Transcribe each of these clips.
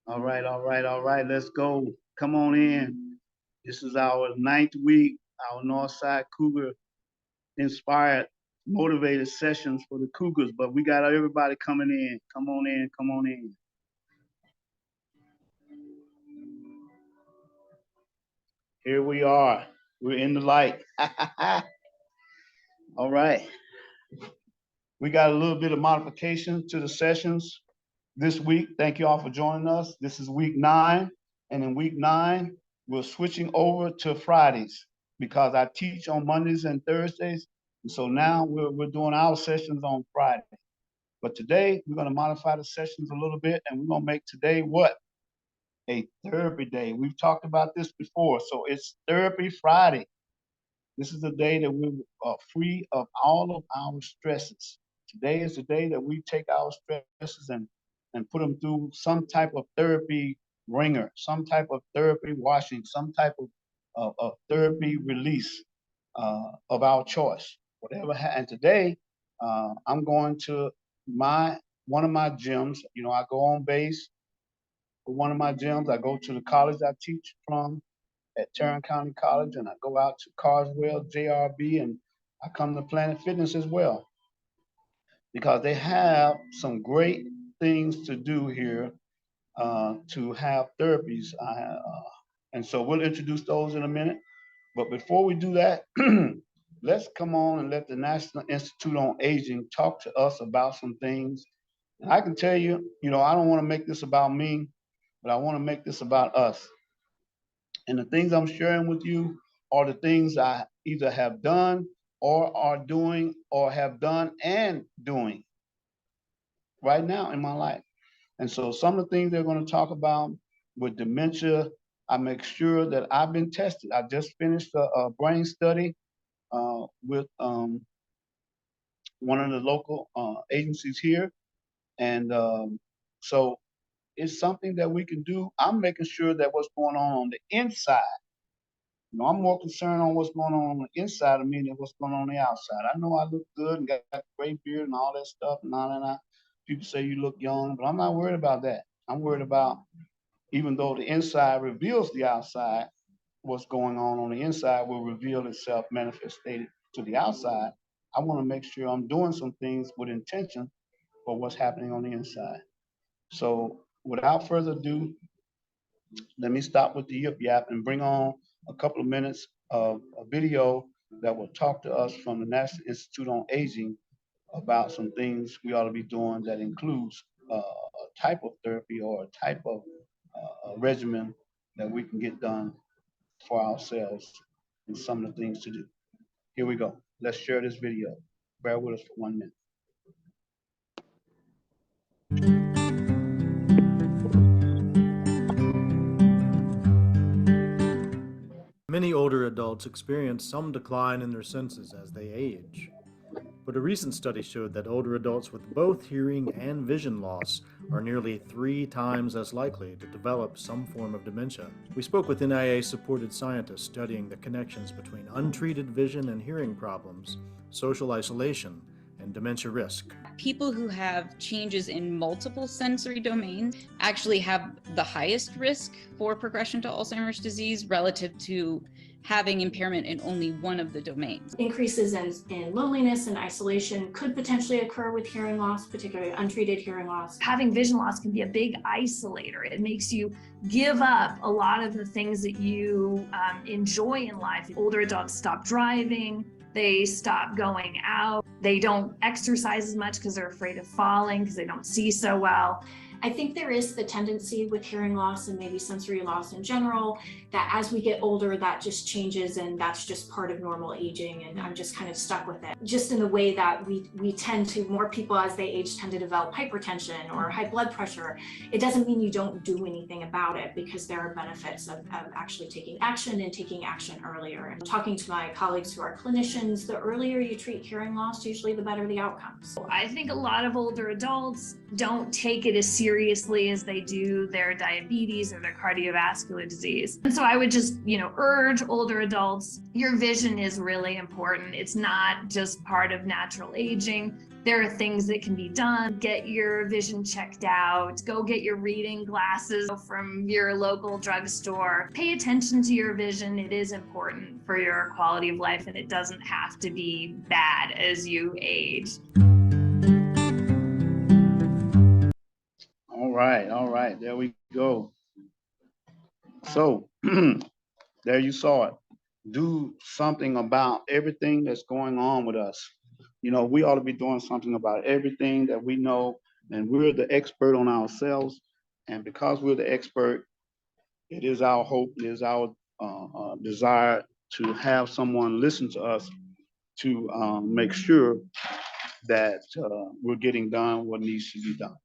All right, all right, all right. Let's go. Come on in. This is our ninth week, our Northside Cougar inspired, motivated sessions for the Cougars. But we got everybody coming in. Come on in, come on in. Here we are. We're in the light. All right. We got a little bit of modification to the sessions this week. Thank you all for joining us. This is week 9. And in week 9, we're switching over to Fridays because I teach on Mondays and Thursdays. And so now we're doing our sessions on Friday. But today we're going to modify the sessions a little bit, and we're going to make today what? A therapy day. We've talked about this before. So it's Therapy Friday. This is the day that we are free of all of our stresses. Today is the day that we take our stresses and put them through some type of therapy ringer, some type of therapy washing, some type of therapy release of our choice. Whatever. And today, I'm going to one of my gyms. You know, I go on base for one of my gyms. I go to the college I teach from at Tarrant County College, and I go out to Carswell, JRB, and I come to Planet Fitness as well because they have some great things to do here to have therapies. And so we'll introduce those in a minute. But before we do that, let's come on and let the National Institute on Aging talk to us about some things. And I can tell you, you know, I don't want to make this about me, but I want to make this about us. And the things I'm sharing with you are the things I either have done or are doing or have done and doing right now in my life. And so some of the things they're going to talk about with dementia, I make sure that I've been tested. I just finished a brain study with one of the local agencies here. And so it's something that we can do. I'm making sure that what's going on the inside, you know, I'm more concerned on what's going on the inside of me than what's going on the outside. I know I look good and got a great beard and all that stuff. And people say you look young, but I'm not worried about that. I'm worried about, even though the inside reveals the outside, what's going on the inside will reveal itself manifested to the outside. I want to make sure I'm doing some things with intention for what's happening on the inside. So without further ado, let me stop with the yip yap and bring on a couple of minutes of a video that will talk to us from the National Institute on Aging about some things we ought to be doing that includes a type of therapy or a type of regimen that we can get done for ourselves and some of the things to do. Here we go. Let's share this video. Bear with us for 1 minute. Many older adults experience some decline in their senses as they age. But a recent study showed that older adults with both hearing and vision loss are nearly 3 times as likely to develop some form of dementia. We spoke with NIA-supported scientists studying the connections between untreated vision and hearing problems, social isolation, and dementia risk. People who have changes in multiple sensory domains actually have the highest risk for progression to Alzheimer's disease relative to having impairment in only one of the domains. Increases in loneliness and isolation could potentially occur with hearing loss, particularly untreated hearing loss. Having vision loss can be a big isolator. It makes you give up a lot of the things that you enjoy in life. Older adults stop driving, they stop going out, they don't exercise as much because they're afraid of falling because they don't see so well. I think there is the tendency with hearing loss and maybe sensory loss in general, that as we get older, that just changes and that's just part of normal aging, and I'm just kind of stuck with it. Just in the way that we tend to, more people as they age tend to develop hypertension or high blood pressure. It doesn't mean you don't do anything about it, because there are benefits of actually taking action and taking action earlier. And talking to my colleagues who are clinicians, the earlier you treat hearing loss, usually the better the outcomes. I think a lot of older adults don't take it as seriously seriously as they do their diabetes or their cardiovascular disease. And so I would just, urge older adults, your vision is really important. It's not just part of natural aging. There are things that can be done. Get your vision checked out. Go get your reading glasses from your local drugstore. Pay attention to your vision. It is important for your quality of life, and it doesn't have to be bad as you age. All right, there we go. So there you saw it. Do something about everything that's going on with us. We ought to be doing something about everything that we know, and we're the expert on ourselves. And because we're the expert, it is our hope, it is our desire to have someone listen to us to make sure that we're getting done what needs to be done.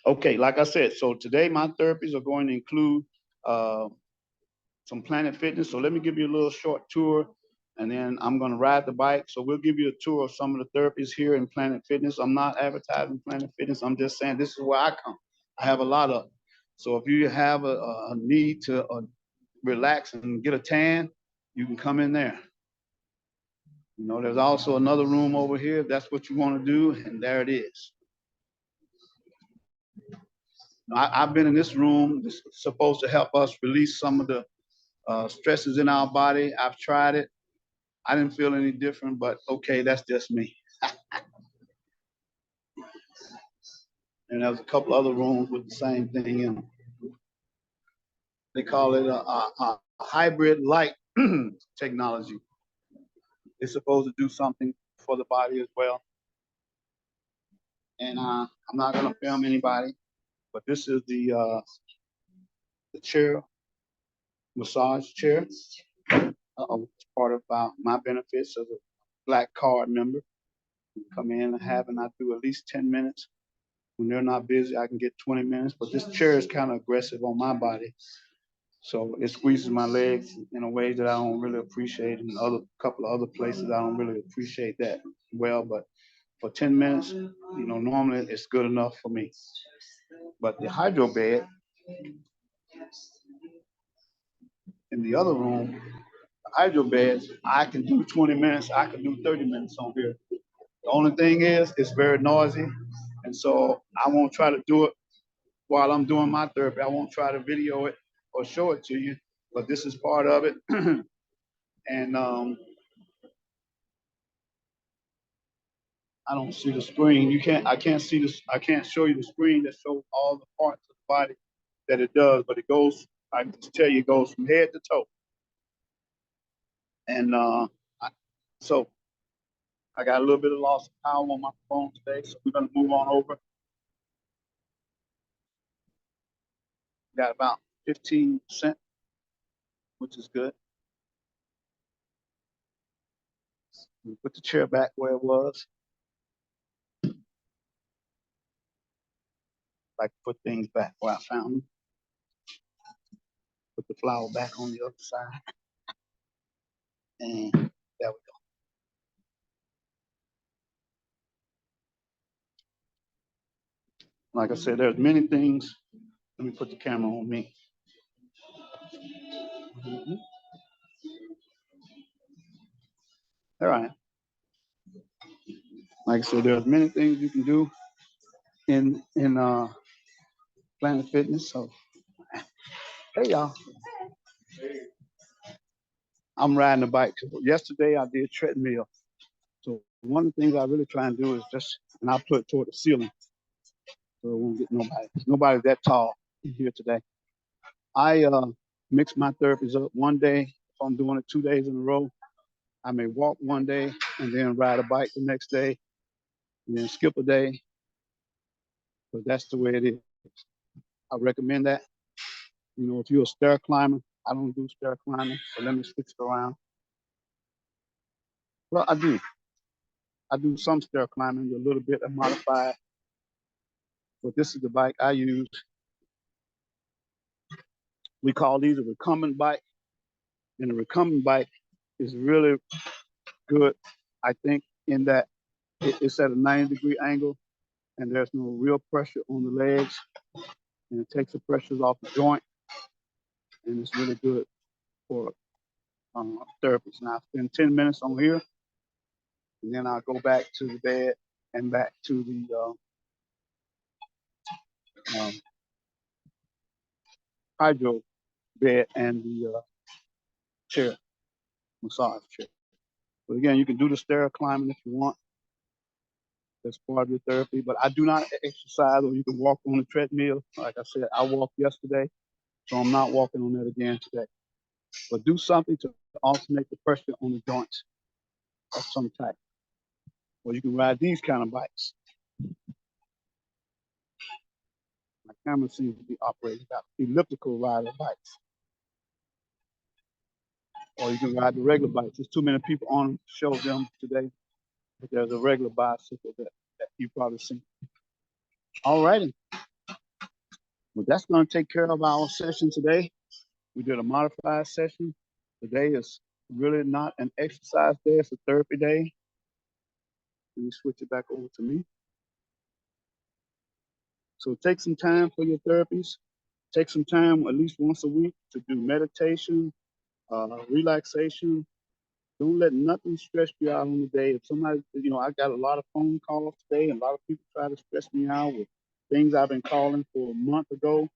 Okay, like I said, so today my therapies are going to include some Planet Fitness. So let me give you a little short tour, and then I'm going to ride the bike. So we'll give you a tour of some of the therapies here in Planet Fitness. I'm not advertising Planet Fitness. I'm just saying this is where I come. I have a lot of. So if you have a need to relax and get a tan, you can come in there. There's also another room over here if that's what you want to do, and there it is. I've been in this room. It's supposed to help us release some of the stresses in our body. I've tried it. I didn't feel any different, but okay, that's just me. And there's a couple other rooms with the same thing in them. They call it a hybrid light technology. It's supposed to do something for the body as well. And I'm not going to film anybody, but this is the chair, massage chair. It's part of my benefits as a Black Card member. You come in and I do at least 10 minutes. When they're not busy, I can get 20 minutes, but this chair is kind of aggressive on my body. So it squeezes my legs in a way that I don't really appreciate. In a couple of other places, I don't really appreciate that well, but for 10 minutes, normally it's good enough for me. But the hydro bed in the other room, the hydro beds, I can do 20 minutes, I can do 30 minutes on here. The only thing is, it's very noisy. And so I won't try to do it while I'm doing my therapy. I won't try to video it or show it to you, but this is part of it. And I don't see the screen. I can't see this. I can't show you the screen that shows all the parts of the body that it does, but it goes, I can tell you, it goes from head to toe. And so I got a little bit of loss of power on my phone today, so we're gonna move on over. Got about 15%, which is good. We put the chair back where it was. Like to put things back where I found them. Put the flower back on the other side. And there we go. Like I said, there's many things. Let me put the camera on me. All right. Like I said, there's many things you can do in Planet Fitness. So, hey y'all. I'm riding a bike. Yesterday I did treadmill. So one of the things I really try and do is and I put it toward the ceiling. So it won't get nobody. Nobody's that tall here today. I mix my therapies up. One day, if I'm doing it 2 days in a row, I may walk one day and then ride a bike the next day and then skip a day. But that's the way it is. I recommend that. If you're a stair climber, I don't do stair climbing, so let me switch it around. Well, I do. I do some stair climbing, a little bit of modified. But this is the bike I use. We call these a recumbent bike. And the recumbent bike is really good, I think, in that it's at a 90-degree angle. and there's no real pressure on the legs, and it takes the pressures off the joint, and it's really good for therapies. Now I spend 10 minutes on here, and then I'll go back to the bed and back to the hydro bed and the chair, massage chair. But again, you can do the stair climbing if you want. That's part of your therapy. But I do not exercise, or you can walk on the treadmill. Like I said, I walked yesterday, so I'm not walking on that again today. But do something to alternate the pressure on the joints of some type. Or you can ride these kind of bikes. My camera seems to be operating about elliptical rider bikes. Or you can ride the regular bikes. There's too many people on them to show them today. But there's a regular bicycle that you've probably seen. All righty. Well, that's going to take care of our session today. We did a modified session. Today is really not an exercise day, it's a therapy day. Let me switch it back over to me. So take some time for your therapies. Take some time at least once a week to do meditation, relaxation. Don't let nothing stress you out on the day. If somebody, I got a lot of phone calls today, and a lot of people try to stress me out with things I've been calling for a month ago.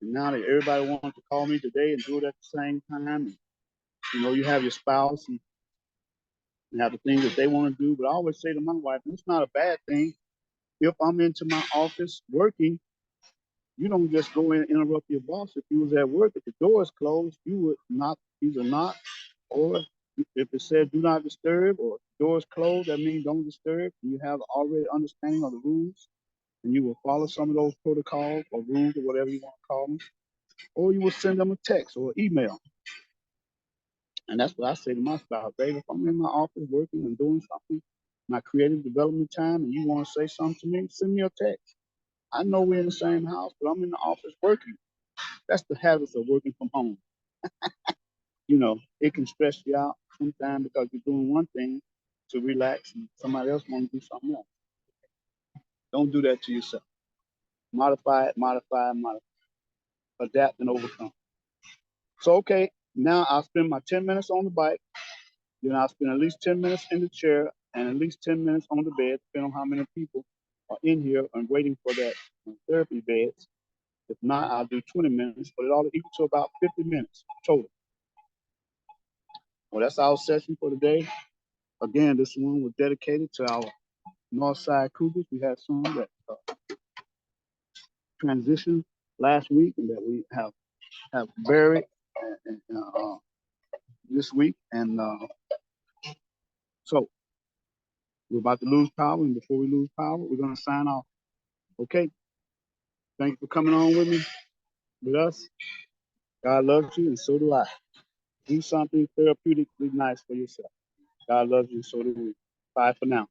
And now that everybody wants to call me today and do it at the same time. And, you have your spouse and have the things that they want to do. But I always say to my wife, it's not a bad thing. If I'm into my office working, you don't just go in and interrupt your boss. If you was at work, if the door is closed, you would not either knock, or if it said do not disturb, or the door is closed, that means don't disturb. You have already understanding of the rules, and you will follow some of those protocols or rules or whatever you want to call them. Or you will send them a text or email. And that's what I say to my spouse, baby, if I'm in my office working and doing something, my creative development time, and you want to say something to me, send me a text. I know we're in the same house, but I'm in the office working. That's the habits of working from home. It can stress you out sometimes because you're doing one thing to relax and somebody else wants to do something else. Don't do that to yourself. Modify it, adapt and overcome. So, okay, now I'll spend my 10 minutes on the bike. Then I'll spend at least 10 minutes in the chair and at least 10 minutes on the bed, depending on how many people are in here and waiting for that therapy beds. If not, I'll do 20 minutes, but it ought to equal to about 50 minutes total. Well, that's our session for today. Again, this one was dedicated to our Northside Cougars. We had some that transitioned last week and that we have buried this week. And so we're about to lose power. And before we lose power, we're going to sign off. Okay. Thank you for coming on with me, with us. God loves you, and so do I. Do something therapeutically nice for yourself. God loves you, so do we. Bye for now.